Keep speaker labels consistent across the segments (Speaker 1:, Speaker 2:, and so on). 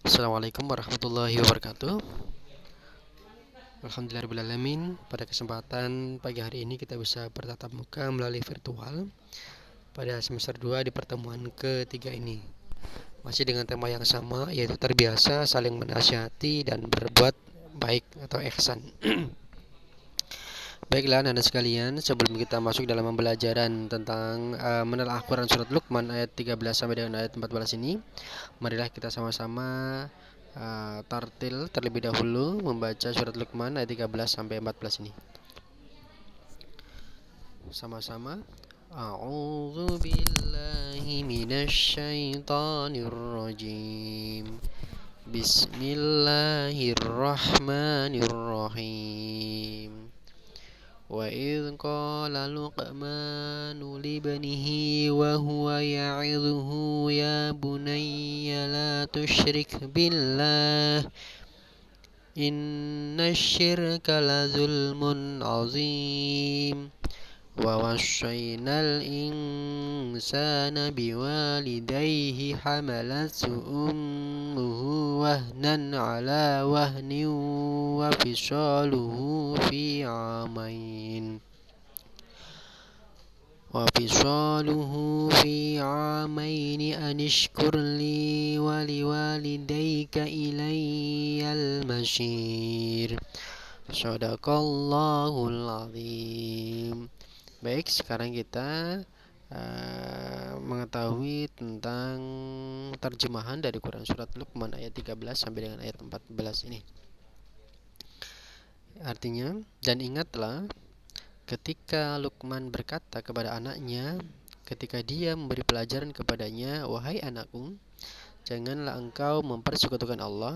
Speaker 1: Assalamualaikum warahmatullahi wabarakatuh. Alhamdulillahirrahmanirrahim. Pada kesempatan pagi hari ini kita bisa bertatap muka melalui virtual pada semester 2 di pertemuan ketiga ini. Masih dengan tema yang sama, yaitu terbiasa saling menasihati dan berbuat baik atau ihsan. Baiklah Anda sekalian, sebelum kita masuk dalam pembelajaran tentang menelaah Quran surat Luqman ayat 13 sampai dengan ayat 14 ini, marilah kita sama-sama tartil terlebih dahulu membaca surat Luqman ayat 13 sampai 14 ini. Sama-sama. A'udzu billahi minasyaitonir rajim. Bismillahirrahmanirrahim. وَإِذْ قَالَ لُقْمَانُ لِابْنِهِ وَهُوَ يَعِظُهُ يَا بُنَيَّ لَا تُشْرِكْ بِاللَّهِ إِنَّ الشِّرْكَ لَظُلْمٌ عَظِيمٌ وَوَصَّيْنَا الْإِنسَانَ بِوَالِدَيْهِ حَمَلَتْهُ أُمُّهُ وَهْنًا عَلَى وَهْنٍ وَفِصَالُهُ في عامين أن اشكر لي ولوالديك إلي المصير. Shadaqallahul azim. Baik, sekarang kita mengetahui tentang terjemahan dari Quran surat Luqman ayat 13 sampai dengan ayat 14 ini. Artinya, dan ingatlah ketika Luqman berkata kepada anaknya ketika dia memberi pelajaran kepadanya, "Wahai anakku, janganlah engkau mempersekutukan Allah.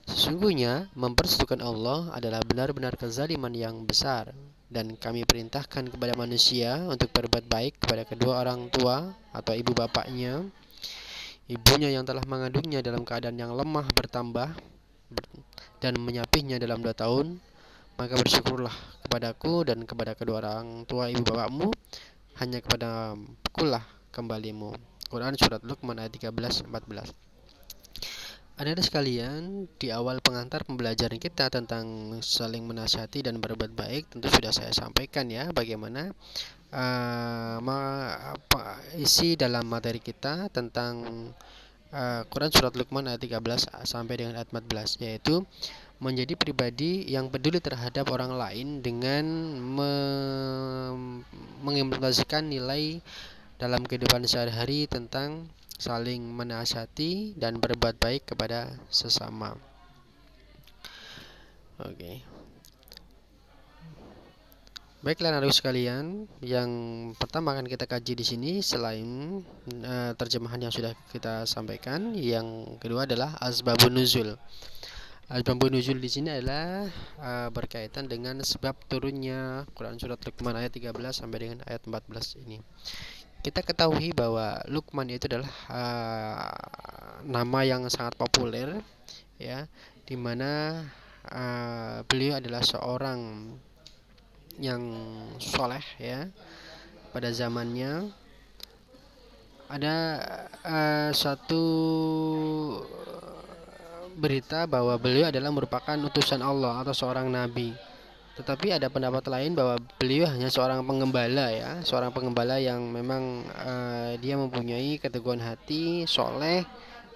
Speaker 1: Sesungguhnya mempersekutukan Allah adalah benar-benar kezaliman yang besar. Dan kami perintahkan kepada manusia untuk berbuat baik kepada kedua orang tua atau ibu bapaknya. Ibunya yang telah mengandungnya dalam keadaan yang lemah bertambah dan menyapihnya dalam 2 tahun. Maka bersyukurlah kepadaku dan kepada kedua orang tua ibu bapakmu. Hanya kepadakulah kembalimu." Quran surat Luqman ayat 13-14. Anak-anak sekalian, di awal pengantar pembelajaran kita tentang saling menasihati dan berbuat baik, tentu sudah saya sampaikan ya bagaimana isi dalam materi kita tentang Quran surat Luqman ayat 13 sampai dengan ayat 14, yaitu menjadi pribadi yang peduli terhadap orang lain dengan mengimplementasikan nilai dalam kehidupan sehari-hari tentang saling menasihati dan berbuat baik kepada sesama. Oke. Baiklah anak sekalian, yang pertama akan kita kaji di sini selain terjemahan yang sudah kita sampaikan, yang kedua adalah asbabun nuzul. Asbabun nuzul di sini adalah berkaitan dengan sebab turunnya Quran surat Luqman ayat 13 sampai dengan ayat 14 ini. Kita ketahui bahwa Luqman itu adalah nama yang sangat populer ya, di mana beliau adalah seorang yang soleh ya. Pada zamannya ada satu berita bahwa beliau adalah merupakan utusan Allah atau seorang nabi. Tetapi ada pendapat lain bahwa beliau hanya seorang pengembala ya, seorang pengembala yang memang dia mempunyai keteguhan hati, soleh,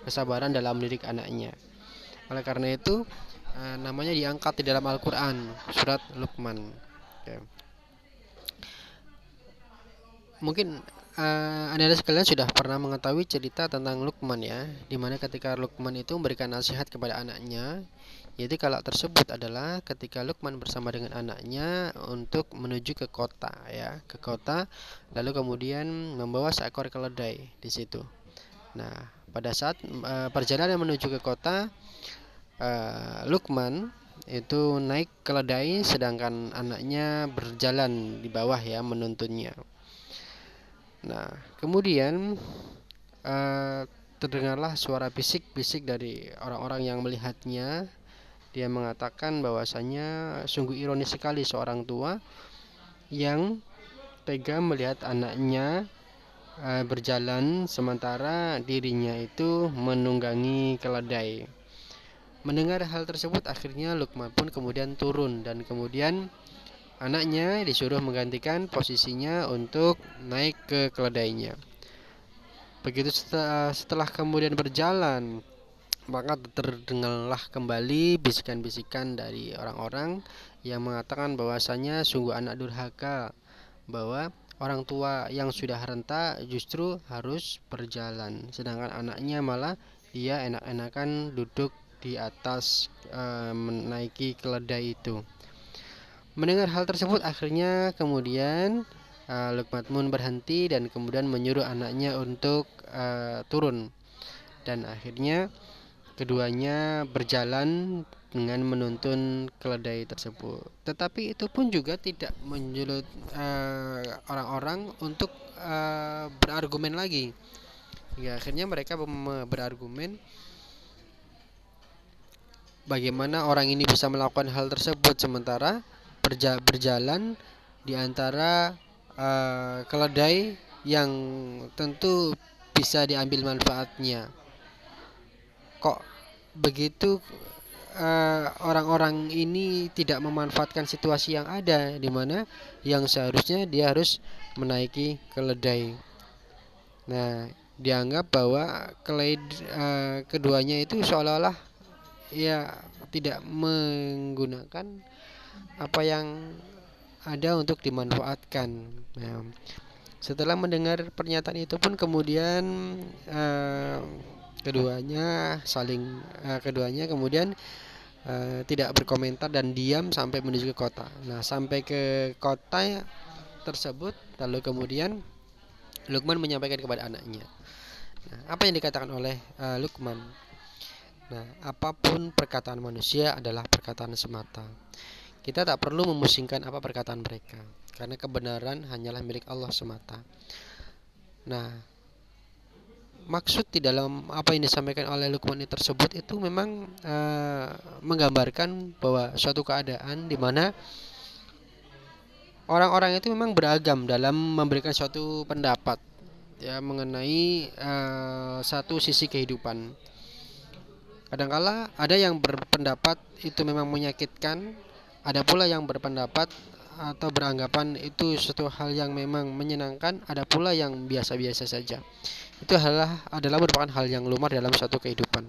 Speaker 1: kesabaran dalam mendidik anaknya. Oleh karena itu namanya diangkat di dalam Al-Quran surat Luqman ya. Mungkin Anda sekalian sudah pernah mengetahui cerita tentang Luqman ya, dimana ketika Luqman itu memberikan nasihat kepada anaknya, yaitu kalau tersebut adalah ketika Luqman bersama dengan anaknya untuk menuju ke kota ya, ke kota, lalu kemudian membawa seekor keledai di situ. Nah, pada saat perjalanan menuju ke kota, Luqman itu naik keledai sedangkan anaknya berjalan di bawah ya, menuntunnya. Nah, kemudian terdengarlah suara bisik-bisik dari orang-orang yang melihatnya. Dia mengatakan bahwasanya sungguh ironis sekali seorang tua yang tega melihat anaknya berjalan sementara dirinya itu menunggangi keledai. Mendengar hal tersebut, akhirnya Luqman pun kemudian turun, dan kemudian anaknya disuruh menggantikan posisinya untuk naik ke keledainya. Begitu setelah kemudian berjalan, maka terdengarlah kembali bisikan-bisikan dari orang-orang yang mengatakan bahwasanya sungguh anak durhaka, bahwa orang tua yang sudah renta justru harus berjalan, sedangkan anaknya malah dia enak-enakan duduk di atas menaiki keledai itu. Mendengar hal tersebut, akhirnya kemudian Luqman pun berhenti dan kemudian menyuruh anaknya untuk turun, dan akhirnya keduanya berjalan dengan menuntun keledai tersebut. Tetapi itu pun juga tidak menyulut orang-orang untuk berargumen lagi. Hingga akhirnya mereka berargumen, bagaimana orang ini bisa melakukan hal tersebut sementara berjalan di antara keledai yang tentu bisa diambil manfaatnya. Kok begitu orang-orang ini tidak memanfaatkan situasi yang ada, di mana yang seharusnya dia harus menaiki keledai. Nah, dianggap bahwa keduanya itu seolah-olah ya tidak menggunakan apa yang ada untuk dimanfaatkan. Nah, setelah mendengar pernyataan itu pun kemudian keduanya kemudian tidak berkomentar dan diam sampai menuju ke kota. Nah, sampai ke kota tersebut, lalu kemudian Luqman menyampaikan kepada anaknya. Nah, apa yang dikatakan oleh Luqman? Nah, apapun perkataan manusia adalah perkataan semata. Kita tak perlu memusingkan apa perkataan mereka, karena kebenaran hanyalah milik Allah semata. Nah, maksud di dalam apa yang disampaikan oleh Luqman tersebut itu memang menggambarkan bahwa suatu keadaan di mana orang-orang itu memang beragam dalam memberikan suatu pendapat ya mengenai satu sisi kehidupan. Kadangkala ada yang berpendapat itu memang menyakitkan, ada pula yang berpendapat atau beranggapan itu suatu hal yang memang menyenangkan, ada pula yang biasa-biasa saja. Itu adalah merupakan hal yang lumrah dalam suatu kehidupan.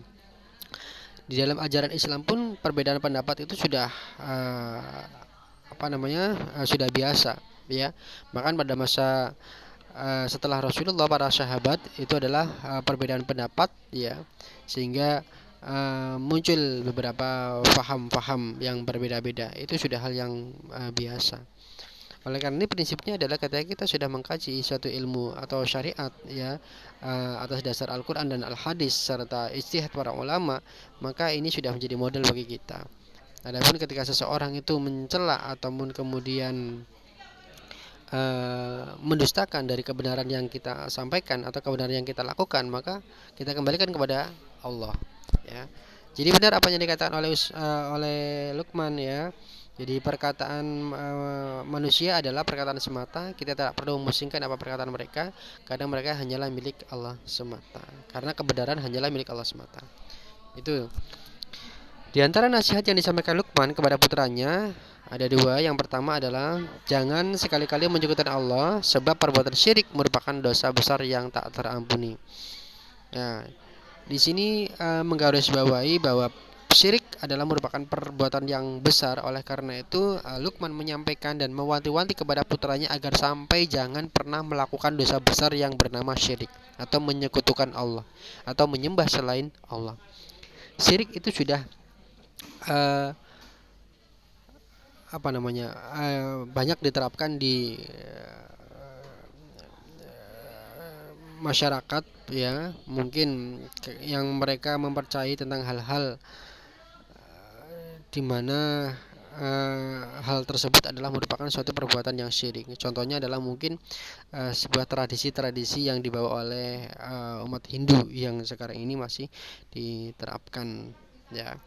Speaker 1: Di dalam ajaran Islam pun perbedaan pendapat itu sudah sudah biasa ya. Bahkan pada masa setelah Rasulullah, para sahabat itu adalah perbedaan pendapat ya, sehingga muncul beberapa faham-faham yang berbeda-beda. Itu sudah hal yang biasa. Oleh karena ini prinsipnya adalah ketika kita sudah mengkaji suatu ilmu atau syariat ya atas dasar Al-Quran dan Al-Hadis serta ijtihad para ulama, maka ini sudah menjadi model bagi kita. Adapun ketika seseorang itu mencela ataupun kemudian mendustakan dari kebenaran yang kita sampaikan atau kebenaran yang kita lakukan, maka kita kembalikan kepada Allah ya. Jadi benar apa yang dikatakan oleh Luqman ya. Jadi perkataan manusia adalah perkataan semata. Kita tidak perlu memusingkan apa perkataan mereka, karena mereka hanyalah milik Allah semata. Karena kebenaran hanyalah milik Allah semata. Itu. Di antara nasihat yang disampaikan Luqman kepada putranya ada dua. Yang pertama adalah jangan sekali-kali menyekutukan Allah, sebab perbuatan syirik merupakan dosa besar yang tak terampuni. Nah, di sini menggarisbawahi bahwa syirik adalah merupakan perbuatan yang besar. Oleh karena itu Luqman menyampaikan dan mewanti-wanti kepada putranya agar sampai jangan pernah melakukan dosa besar yang bernama syirik atau menyekutukan Allah atau menyembah selain Allah. Syirik itu sudah banyak diterapkan di masyarakat ya, mungkin yang mereka mempercayai tentang hal-hal di mana hal tersebut adalah merupakan suatu perbuatan yang syirik. Contohnya adalah mungkin sebuah tradisi-tradisi yang dibawa oleh umat Hindu yang sekarang ini masih diterapkan ya,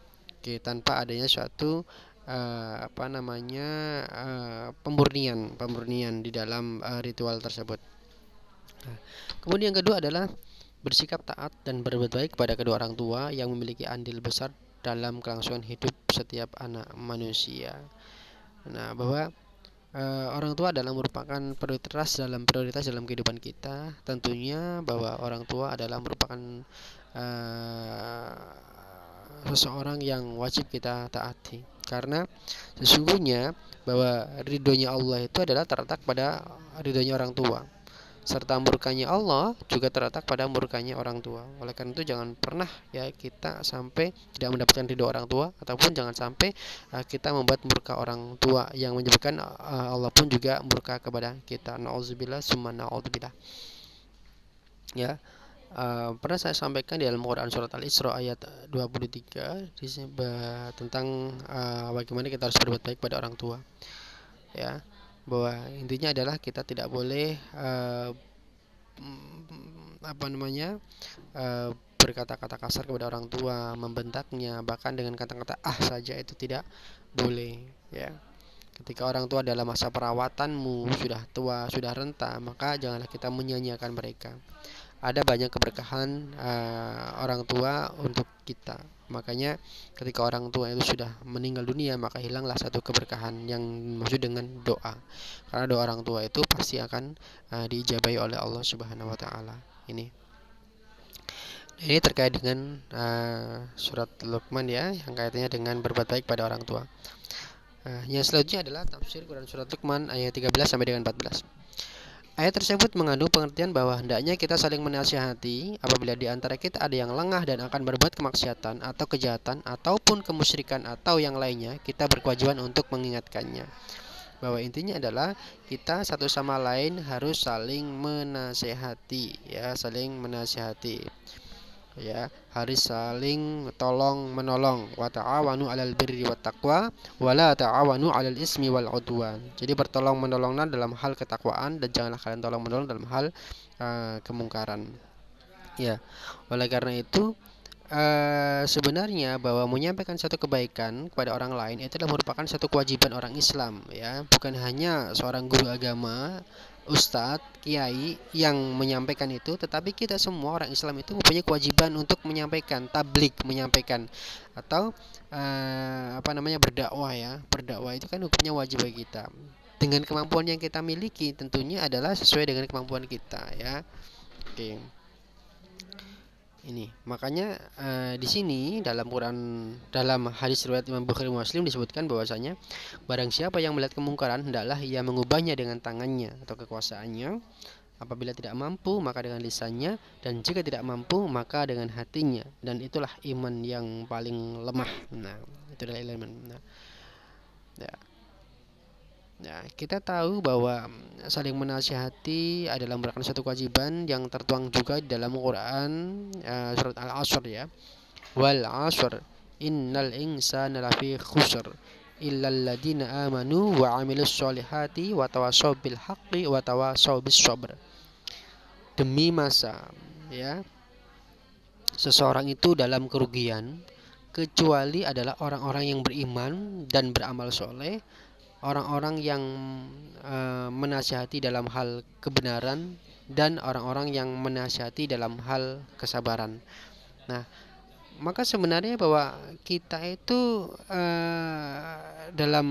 Speaker 1: tanpa adanya suatu pemurnian di dalam ritual tersebut. Nah, kemudian yang kedua adalah bersikap taat dan berbuat baik kepada kedua orang tua yang memiliki andil besar dalam kelangsungan hidup setiap anak manusia. Nah, bahwa orang tua adalah merupakan prioritas dalam kehidupan kita. Tentunya bahwa orang tua adalah merupakan uh, seseorang yang wajib kita taati, karena sesungguhnya bahwa ridhonya Allah itu adalah terletak pada ridhonya orang tua, serta murkanya Allah juga terletak pada murkanya orang tua. Oleh karena itu jangan pernah ya kita sampai tidak mendapatkan ridho orang tua, ataupun jangan sampai kita membuat murka orang tua yang menyebabkan Allah pun juga murka kepada kita. Nauzubillah summa naudzubillah. Ya, pernah saya sampaikan di dalam Quran surat Al-Isra ayat 23 tentang bagaimana kita harus berbuat baik pada orang tua. Ya, bahwa intinya adalah kita tidak boleh berkata-kata kasar kepada orang tua, membentaknya, bahkan dengan kata-kata saja itu tidak boleh. Ya, ketika orang tua dalam masa perawatanmu sudah tua, sudah renta, maka janganlah kita menyanyiakan mereka. Ada banyak keberkahan orang tua untuk kita. Makanya ketika orang tua itu sudah meninggal dunia, maka hilanglah satu keberkahan yang maksud dengan doa. Karena doa orang tua itu pasti akan diijabahi oleh Allah Subhanahu wa taala. Ini terkait dengan surat Luqman ya, yang kaitannya dengan berbuat baik pada orang tua. Yang selanjutnya adalah tafsir Quran surat Luqman ayat 13 sampai dengan 14. Ayat tersebut mengandung pengertian bahwa hendaknya kita saling menasihati apabila di antara kita ada yang lengah dan akan berbuat kemaksiatan atau kejahatan ataupun kemusyrikan atau yang lainnya, kita berkewajiban untuk mengingatkannya. Bahwa intinya adalah kita satu sama lain harus saling menasihati, ya, saling menasihati. Ya, harus saling tolong menolong. Wa ta'awanu 'alal birri wat taqwa wa la ta'awanu 'alal ismi wal 'udwan. Jadi bertolong menolonglah dalam hal ketakwaan dan janganlah kalian tolong menolong dalam hal kemungkaran. Ya, oleh karena itu sebenarnya bahwa menyampaikan satu kebaikan kepada orang lain itu adalah merupakan satu kewajiban orang Islam, ya, bukan hanya seorang guru agama, ustadz, kiai yang menyampaikan itu, tetapi kita semua orang Islam itu mempunyai kewajiban untuk menyampaikan, tablik, menyampaikan atau berdakwah, ya. Berdakwah itu kan hukumnya wajib bagi kita. Dengan kemampuan yang kita miliki tentunya adalah sesuai dengan kemampuan kita, ya. Oke. Ini makanya di sini dalam hadis riwayat Imam Bukhari Muslim disebutkan bahwasanya barang siapa yang melihat kemungkaran hendaklah ia mengubahnya dengan tangannya atau kekuasaannya, apabila tidak mampu maka dengan lisannya, dan jika tidak mampu maka dengan hatinya, dan itulah iman yang paling lemah. Nah, itulah iman. Ya. Nah, kita tahu bahwa saling menasihati adalah merupakan satu kewajiban yang tertuang juga di dalam Quran surat Al-Asr, ya. Wal 'asr innal insana lafi khusr illal ladzina amanu wa 'amilus solihati wa tawassaw bil haqqi wa tawassaw bis sabr. Demi masa, ya, seseorang itu dalam kerugian kecuali adalah orang-orang yang beriman dan beramal soleh, orang-orang yang menasihati dalam hal kebenaran, dan orang-orang yang menasihati dalam hal kesabaran. Nah, maka sebenarnya bahwa kita itu dalam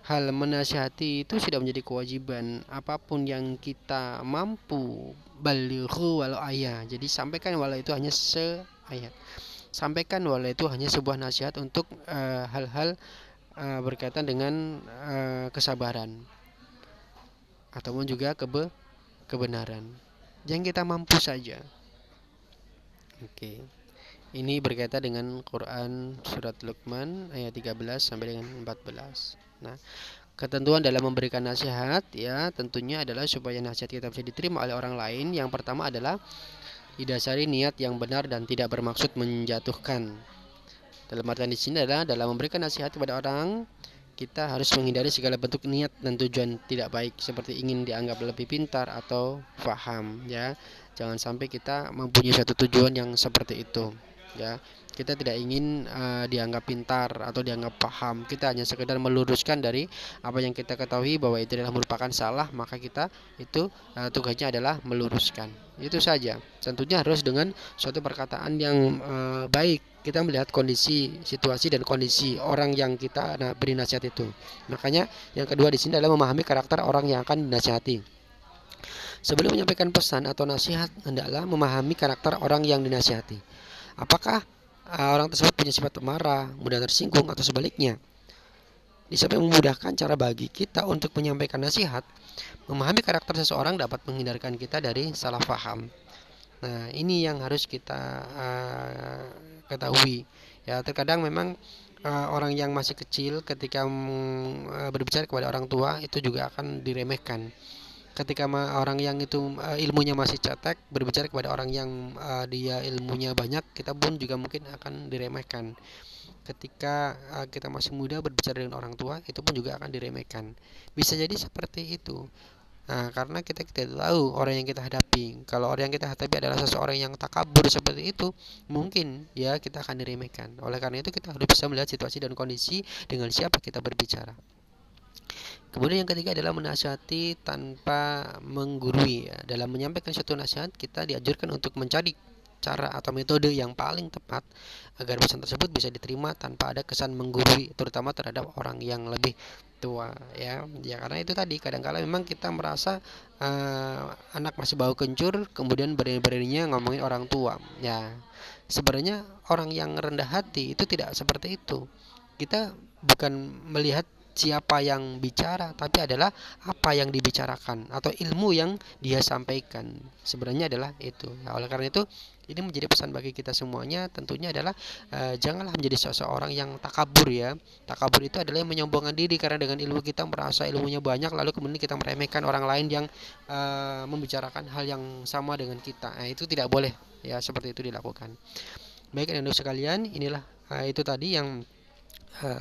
Speaker 1: hal menasihati itu sudah menjadi kewajiban. Apapun yang kita mampu, balighu walau ayat. Jadi sampaikan walau itu hanya seayat. Sampaikan walau itu hanya sebuah nasihat untuk hal-hal berkaitan dengan kesabaran ataupun juga kebenaran yang kita mampu saja. Oke. Ini berkaitan dengan Quran surat Luqman ayat 13 sampai dengan 14. Nah, ketentuan dalam memberikan nasihat, ya, tentunya adalah supaya nasihat kita bisa diterima oleh orang lain. Yang pertama adalah didasari niat yang benar dan tidak bermaksud menjatuhkan. Dalam artian di sini adalah dalam memberikan nasihat kepada orang, kita harus menghindari segala bentuk niat dan tujuan tidak baik, seperti ingin dianggap lebih pintar atau paham, ya. Jangan sampai kita mempunyai satu tujuan yang seperti itu. ya. Kita tidak ingin dianggap pintar atau dianggap paham. Kita hanya sekedar meluruskan dari apa yang kita ketahui bahwa itu adalah merupakan salah, maka kita itu tugasnya adalah meluruskan. Itu saja. Tentunya harus dengan suatu perkataan yang baik. Kita melihat kondisi, situasi dan kondisi orang yang kita beri nasihat itu. Makanya yang kedua di sini adalah memahami karakter orang yang akan dinasihati. Sebelum menyampaikan pesan atau nasihat, hendaklah memahami karakter orang yang dinasihati. Apakah orang tersebut punya sifat pemarah, mudah tersinggung, atau sebaliknya? Di samping memudahkan cara bagi kita untuk menyampaikan nasihat, memahami karakter seseorang dapat menghindarkan kita dari salah paham. Nah, ini yang harus kita ketahui. Ya, terkadang memang orang yang masih kecil ketika berbicara kepada orang tua itu juga akan diremehkan. Ketika orang yang itu ilmunya masih cetek berbicara kepada orang yang dia ilmunya banyak, kita pun juga mungkin akan diremehkan. Ketika kita masih muda berbicara dengan orang tua, itu pun juga akan diremehkan. Bisa jadi seperti itu. Nah, karena kita tidak tahu orang yang kita hadapi. Kalau orang yang kita hadapi adalah seseorang yang takabur seperti itu, mungkin ya kita akan diremehkan. Oleh karena itu kita harus bisa melihat situasi dan kondisi dengan siapa kita berbicara. Kemudian yang ketiga adalah menasihati tanpa menggurui. Ya. Dalam menyampaikan suatu nasihat, kita dianjurkan untuk mencari cara atau metode yang paling tepat agar pesan tersebut bisa diterima tanpa ada kesan menggurui, terutama terhadap orang yang lebih tua. Ya karena itu tadi kadang-kala memang kita merasa anak masih bau kencur, kemudian berani-beraninya ngomongin orang tua. Ya sebenarnya orang yang rendah hati itu tidak seperti itu. Kita bukan melihat siapa yang bicara, tapi adalah apa yang dibicarakan atau ilmu yang dia sampaikan. Sebenarnya adalah itu. Nah, oleh karena itu, ini menjadi pesan bagi kita semuanya. Tentunya adalah janganlah menjadi seseorang yang takabur ya. Takabur itu adalah yang menyombongkan diri karena dengan ilmu kita merasa ilmunya banyak, lalu kemudian kita meremehkan orang lain yang membicarakan hal yang sama dengan kita. Nah, itu tidak boleh ya, seperti itu dilakukan. Baik anak-anak sekalian, inilah itu tadi yang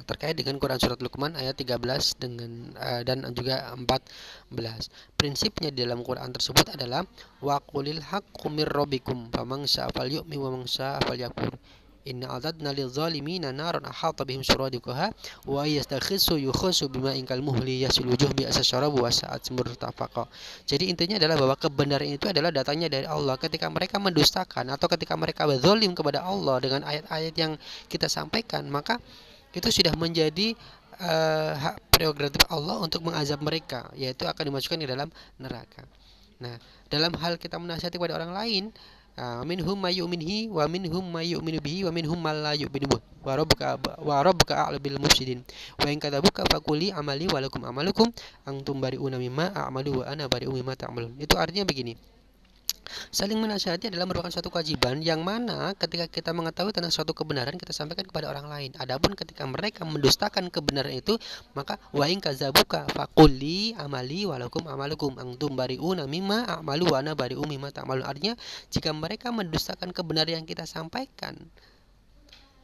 Speaker 1: terkait dengan Quran surat Luqman ayat 13 dan juga 14. Prinsipnya di dalam Quran tersebut adalah waqulil haqqu mir rabbikum faman syaa'a falyu'min wa man syaa'a falyakfur. Inna a'tadna lidh-dhalimina naran ahata bihim suradiquha wa yastakhisu yukhasu bima inkal muhli yasul wujuh bi asasyarabu wa sa'at murtafaqa. Jadi intinya adalah bahwa kebenaran itu adalah datangnya dari Allah. Ketika mereka mendustakan atau ketika mereka berzalim kepada Allah dengan ayat-ayat yang kita sampaikan, maka itu sudah menjadi hak prerogatif Allah untuk mengazab mereka, yaitu akan dimasukkan di dalam neraka. Nah, dalam hal kita menasihati kepada orang lain, minhum may yu'minhi wa minhum may yu'minu bihi wa minhum man la yu'minu wa rabbuka a'lamu bil mufsidin wa in kadzabuka faquli amali wa lakum amalukum antum bari'una mimma a'malu wa ana bari'un mimma ta'malun. Itu artinya begini. Saling menasihati adalah merupakan suatu kewajiban yang mana ketika kita mengetahui tentang suatu kebenaran kita sampaikan kepada orang lain. Adapun ketika mereka mendustakan kebenaran itu, maka wa in kadzabuka faqulli amali walakum amalukum antum bari'una mimma a'malu wa ana bari'um mimma ta'malun. Artinya jika mereka mendustakan kebenaran yang kita sampaikan,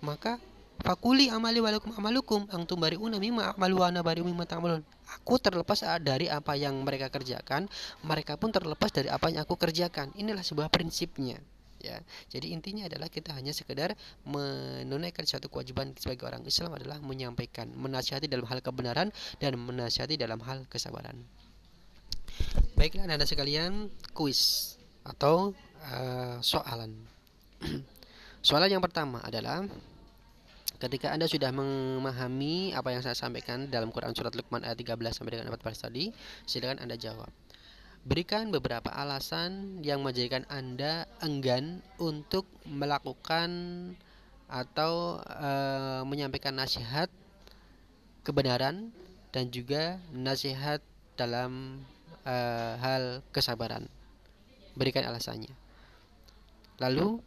Speaker 1: maka fakuli amali walakum amalukum antum bari'una mimma a'malu wa ana bari'um mimma ta'malun. Aku terlepas dari apa yang mereka kerjakan, mereka pun terlepas dari apa yang aku kerjakan. Inilah sebuah prinsipnya. Ya, jadi intinya adalah kita hanya sekedar menunaikan suatu kewajiban sebagai orang Islam adalah menyampaikan, menasihati dalam hal kebenaran dan menasihati dalam hal kesabaran. Baiklah Anda sekalian, kuis atau soalan. Soalan yang pertama adalah ketika Anda sudah memahami apa yang saya sampaikan dalam Quran surat Luqman ayat 13 sampai dengan 14 tadi, silakan Anda jawab. Berikan beberapa alasan yang menjadikan Anda enggan untuk melakukan atau menyampaikan nasihat kebenaran dan juga nasihat dalam hal kesabaran. Berikan alasannya. Lalu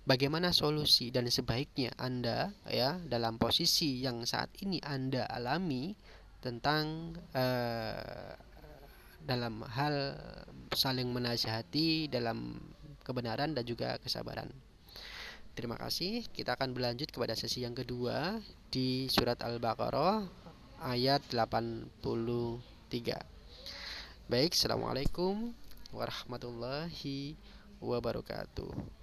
Speaker 1: bagaimana solusi dan sebaiknya Anda ya dalam posisi yang saat ini Anda alami tentang dalam hal saling menasihati dalam kebenaran dan juga kesabaran. Terima kasih. Kita akan berlanjut kepada sesi yang kedua di surat Al-Baqarah ayat 83. Baik, Assalamualaikum warahmatullahi wabarakatuh.